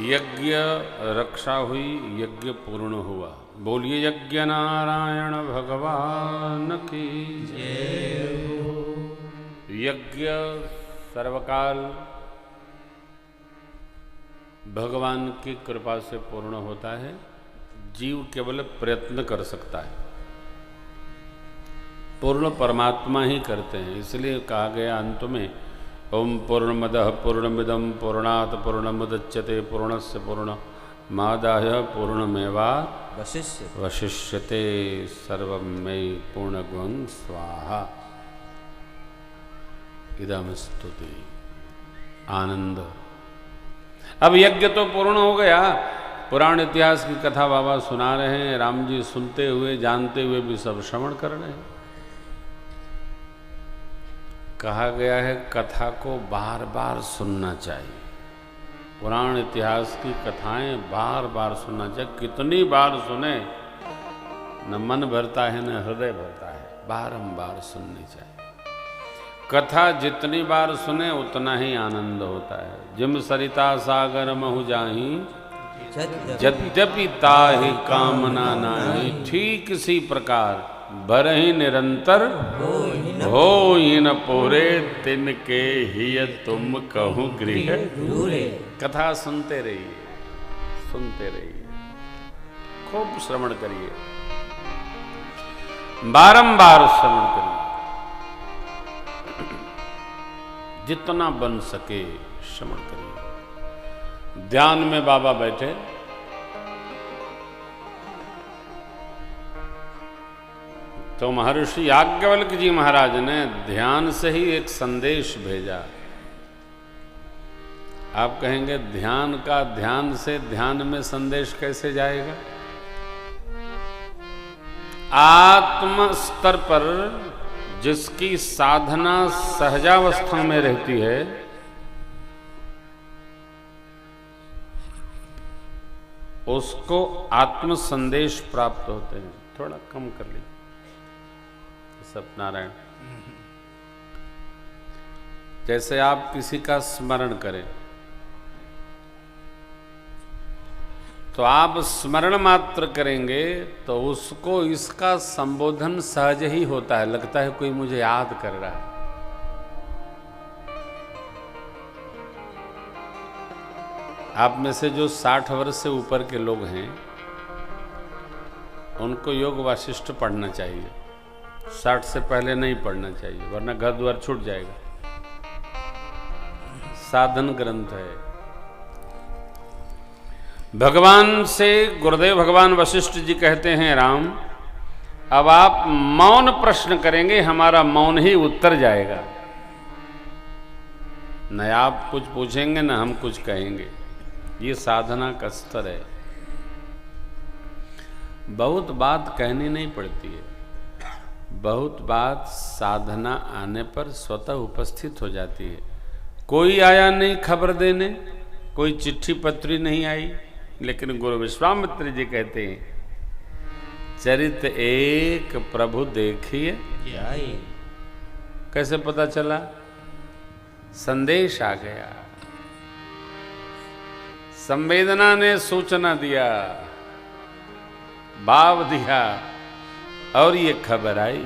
यज्ञ रक्षा हुई, यज्ञ पूर्ण हुआ। बोलिए यज्ञ नारायण भगवान की जय हो। यज्ञ सर्वकाल भगवान की कृपा से पूर्ण होता है। जीव केवल प्रयत्न कर सकता है, पूर्ण परमात्मा ही करते हैं। इसलिए कहा गया अंत में ओम पूर्णमदः पूर्णमिदं पूर्णात् पूर्णमुदच्यते पूर्णस्य पूर्णमादाय पूर्णमेवावशिष्यते वशिष्यते सर्वं मयि पूर्णगुं स्वाहा। इदं स्तुति आनंद। अब यज्ञ तो पूर्ण हो गया, पुराण इतिहास की कथा बाबा सुना रहे हैं। राम जी सुनते हुए जानते हुए भी सब श्रवण कर रहे हैं। कहा गया है कथा को बार बार सुनना चाहिए। पुराण इतिहास की कथाएं बार बार सुनना चाहिए। कितनी बार सुने न मन भरता है न हृदय भरता है, बारंबार सुननी चाहिए। कथा जितनी बार सुने उतना ही आनंद होता है। जिम सरिता सागर महु जाही यद्यपि ताहि कामना नाही। ठीक इसी प्रकार भरहि निरंतर हो न पोरे तिनके हिय तुम कहूँ गृह दूरे। कथा सुनते रहिए, सुनते रहिए, खूब श्रवण करिए, बारंबार श्रवण करिए, जितना बन सके श्रवण करिए। ध्यान में बाबा बैठे, तो महर्षि याज्ञवल्क्य जी महाराज ने ध्यान से ही एक संदेश भेजा। आप कहेंगे ध्यान का ध्यान से ध्यान में संदेश कैसे जाएगा? आत्म स्तर पर जिसकी साधना सहजावस्था में रहती है, उसको आत्म संदेश प्राप्त होते हैं। थोड़ा कम कर लीजिए सत्यनारायण। जैसे आप किसी का स्मरण करें तो आप स्मरण मात्र करेंगे तो उसको इसका संबोधन सहज ही होता है, लगता है कोई मुझे याद कर रहा है। आप में से जो 60 वर्ष से ऊपर के लोग हैं उनको योग वासिष्ठ पढ़ना चाहिए। 60 से पहले नहीं पढ़ना चाहिए, वरना घर द्वार छूट जाएगा। साधन ग्रंथ है। भगवान से गुरुदेव भगवान वशिष्ठ जी कहते हैं, राम अब आप मौन प्रश्न करेंगे, हमारा मौन ही उत्तर जाएगा। न आप कुछ पूछेंगे न हम कुछ कहेंगे। ये साधना का स्तर है। बहुत बात कहनी नहीं पड़ती है, बहुत बात साधना आने पर स्वतः उपस्थित हो जाती है। कोई आया नहीं खबर देने, कोई चिट्ठी पत्री नहीं आई, लेकिन गुरु विश्वामित्र जी कहते हैं चरित एक प्रभु देखिए। कैसे पता चला? संदेश आ गया, संवेदना ने सूचना दिया, भाव दिया और ये खबर आई।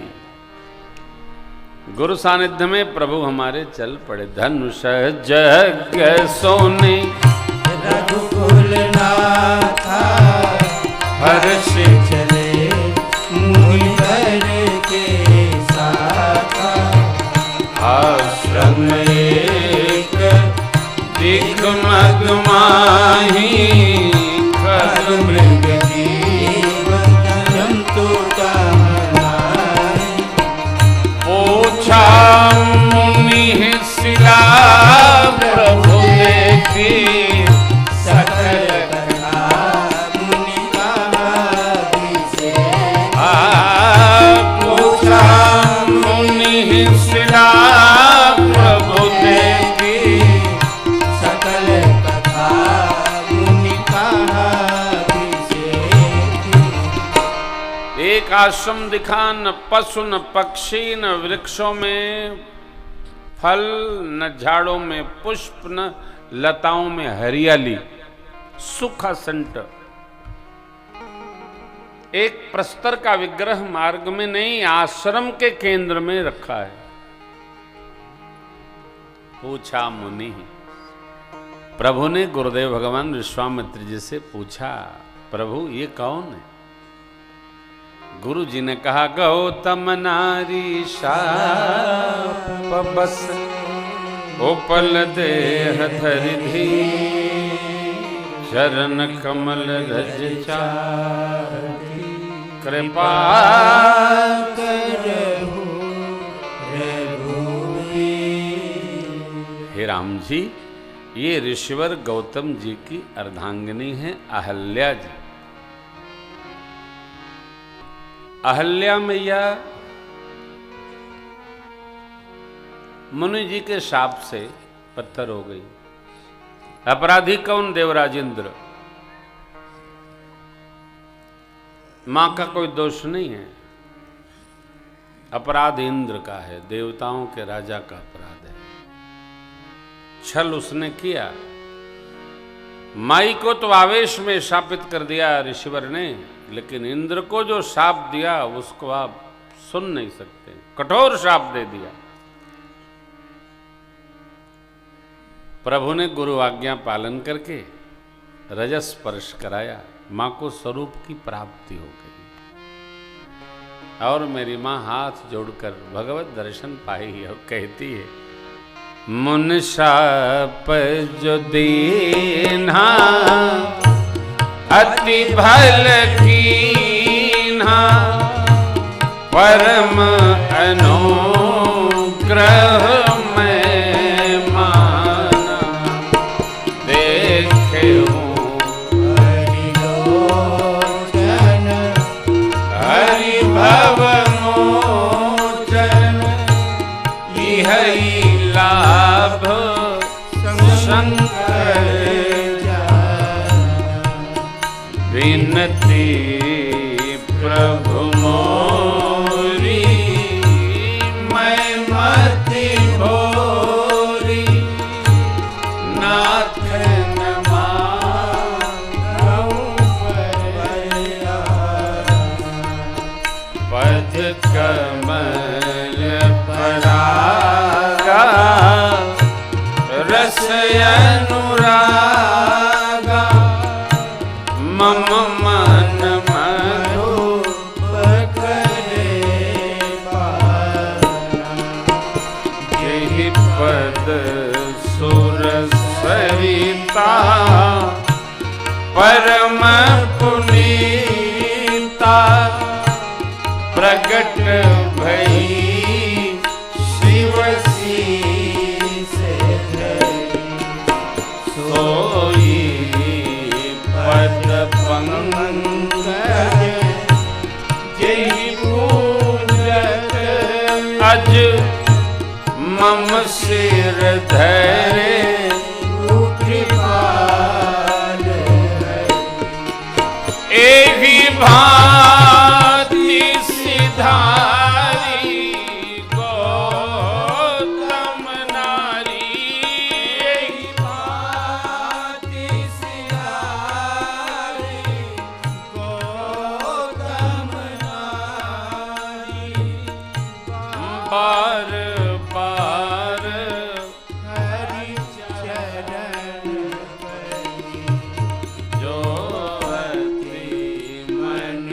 गुरु सानिध्य में प्रभु हमारे चल पड़े। धनुष जग सोने रघुकुल नाथा हर्ष चले मुनिवर के साथा। आश्रम एक दिग्मग माही खग मृग जीव जंतु का पूछा मुनि शिला प्रभु देखी। सकल कथा मुनि कहा से पूछा मुनि शिला प्रभु देखी। सकल कथा मुनि कहा से। एक आश्रम दिखा, न पशु न पक्षी न वृक्षों में फल न झाड़ों में पुष्प न लताओं में हरियाली। सुखासंट, एक प्रस्तर का विग्रह मार्ग में नहीं, आश्रम के केंद्र में रखा है। पूछा मुनि, प्रभु ने गुरुदेव भगवान विश्वामित्र जी से पूछा, प्रभु ये कौन है? गुरु जी ने कहा, गौतम नारी शाप बस उपल देह धरिधि, चरण कमल रज चारि, कृपा करहु हे राम जी, ये ऋषिवर गौतम जी की अर्धांगिनी है अहल्या जी। अहल्या मैया मुनि जी के शाप से पत्थर हो गई। अपराधी कौन? देवराजेंद्र। मां का कोई दोष नहीं है, अपराध इंद्र का है, देवताओं के राजा का अपराध है। छल उसने किया, माई को तो आवेश में शापित कर दिया ऋषिवर ने, लेकिन इंद्र को जो शाप दिया उसको आप सुन नहीं सकते, कठोर शाप दे दिया। प्रभु ने गुरु आज्ञा पालन करके रजस स्पर्श कराया, मां को स्वरूप की प्राप्ति हो गई। और मेरी मां हाथ जोड़कर भगवत दर्शन पाई और कहती है, मुन शाप जो दीन्हा अति भल कीन्हा, परम अनुग्रह में माना, देखे हूँ हरि लोचन हरि भव मोचन, यही लाभ शंकर विनती प्रभु मोरी, मैं मति भोरी, नाथ न मांगूं पया, पद कमल परागा, रस अनुरागा, मम मन मधुप करे पाना, यही पद सुर सरिता, परम पुनीता, प्रगट भई शिव से सोई पद पंकज, जय पूजत अज मम सिर धरे, कृपाल एहि भांति सिधारी, गौतम नारी, एहि भांति सिधारी, गौतम नारी, बार बार हरि चरण जो अति मन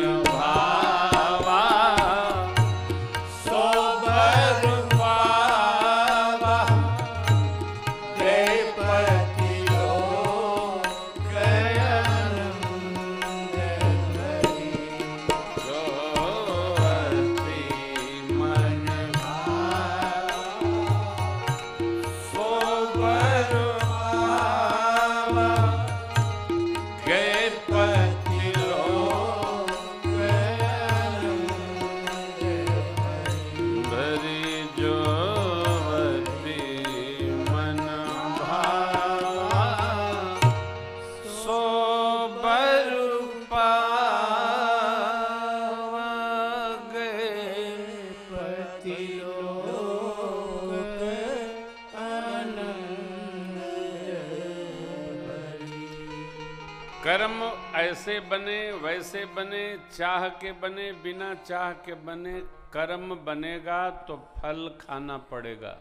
कर्म ऐसे बने वैसे बने, चाह के बने बिना चाह के बने, कर्म बनेगा तो फल खाना पड़ेगा।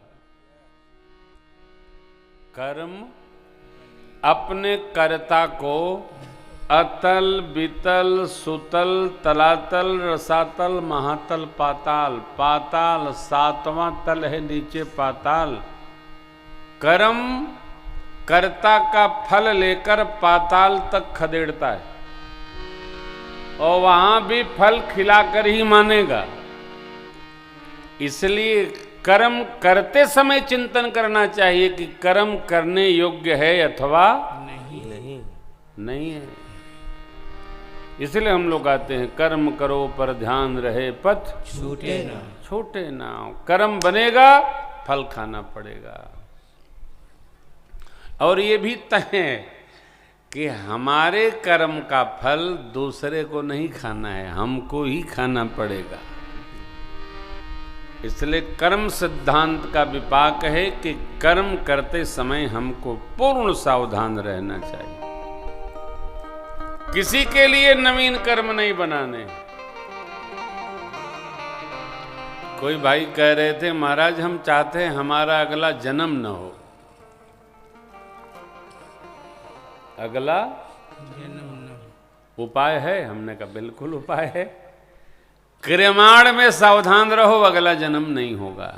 कर्म अपने कर्ता को अतल वितल सुतल तलातल रसातल महातल पाताल, पाताल सातवां तल है नीचे पाताल। कर्म कर्ता का फल लेकर पाताल तक खदेड़ता है और वहां भी फल खिलाकर ही मानेगा। इसलिए कर्म करते समय चिंतन करना चाहिए कि कर्म करने योग्य है अथवा नहीं है। इसलिए हम लोग आते हैं, कर्म करो पर ध्यान रहे पथ छूटे ना। कर्म बनेगा फल खाना पड़ेगा। और ये भी तय है कि हमारे कर्म का फल दूसरे को नहीं खाना है, हमको ही खाना पड़ेगा। इसलिए कर्म सिद्धांत का विपाक है कि कर्म करते समय हमको पूर्ण सावधान रहना चाहिए। किसी के लिए नवीन कर्म नहीं बनाने। कोई भाई कह रहे थे, महाराज हम चाहते हैं हमारा अगला जन्म न हो। अगला उपाय है? हमने कहा बिल्कुल उपाय है। क्रियमाण में सावधान रहो, अगला जन्म नहीं होगा।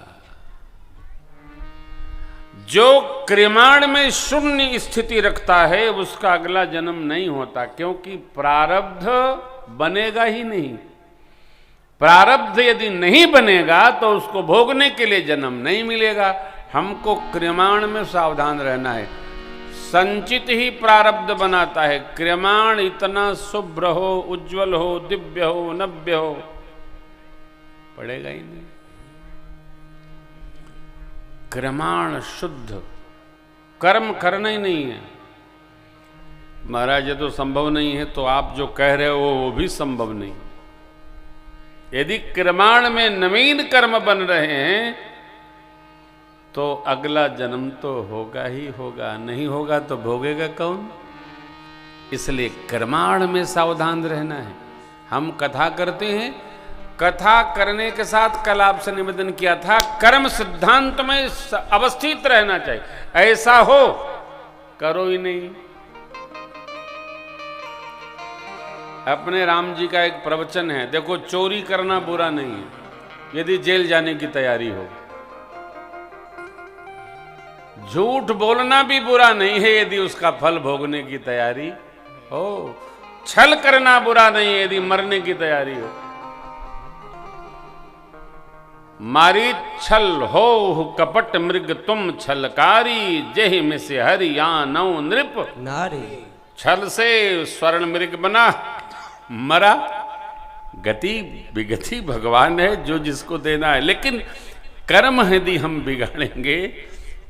जो क्रियमाण में शून्य स्थिति रखता है उसका अगला जन्म नहीं होता, क्योंकि प्रारब्ध बनेगा ही नहीं। प्रारब्ध यदि नहीं बनेगा तो उसको भोगने के लिए जन्म नहीं मिलेगा। हमको क्रियमाण में सावधान रहना है। संचित ही प्रारब्ध बनाता है। क्रियमाण इतना शुभ्र हो, उज्जवल हो, दिव्य हो, नव्य हो, पड़ेगा ही नहीं। क्रियमाण शुद्ध कर्म करना ही नहीं है। महाराज ये तो संभव नहीं है, तो आप जो कह रहे हो वो भी संभव नहीं। यदि क्रियमाण में नवीन कर्म बन रहे हैं तो अगला जन्म तो होगा ही होगा, नहीं होगा तो भोगेगा कौन? इसलिए कर्माण में सावधान रहना है। हम कथा करते हैं, कथा करने के साथ कल आपसे निवेदन किया था, कर्म सिद्धांत में अवस्थित रहना चाहिए। ऐसा हो करो ही नहीं। अपने राम जी का एक प्रवचन है, देखो चोरी करना बुरा नहीं है यदि जेल जाने की तैयारी हो। झूठ बोलना भी बुरा नहीं है यदि उसका फल भोगने की तैयारी हो। छल करना बुरा नहीं है यदि मरने की तैयारी हो। मारी छल हो कपट मृग तुम छलकारी, जेहि में से हरियानौ नृप नारी। छल से स्वर्ण मृग बना, मरा। गति विगति भगवान है जो जिसको देना है, लेकिन कर्म यदि हम बिगाड़ेंगे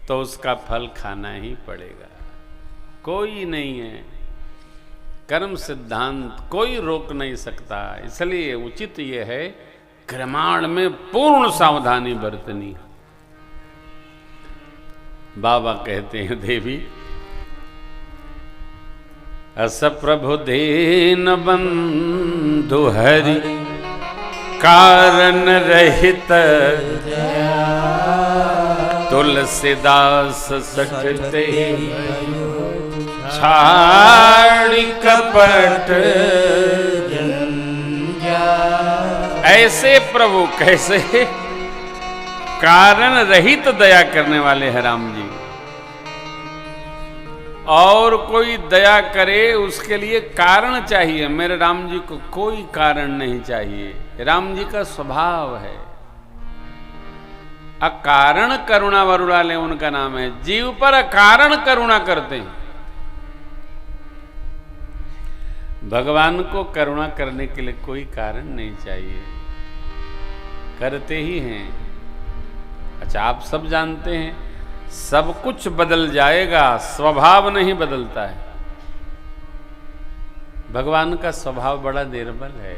तो उसका फल खाना ही पड़ेगा। कोई नहीं है, कर्म सिद्धांत कोई रोक नहीं सकता। इसलिए उचित यह है क्रियमाण में पूर्ण सावधानी बरतनी। बाबा कहते हैं, देवी अस प्रभु दीन बंधु हरि, कारण रहित तुलसीदास सटते, छाड़ी कपट ऐसे प्रभु कैसे? कारण रहित दया करने वाले हैं राम जी। और कोई दया करे उसके लिए कारण चाहिए। मेरे राम जी को कोई कारण नहीं चाहिए। राम जी का स्वभाव है अकारण करुणा वरुणालय उनका नाम है। जीव पर अकारण करुणा करते हैं। भगवान को करुणा करने के लिए कोई कारण नहीं चाहिए, करते ही हैं। अच्छा, आप सब जानते हैं सब कुछ बदल जाएगा, स्वभाव नहीं बदलता है। भगवान का स्वभाव बड़ा निर्मल है।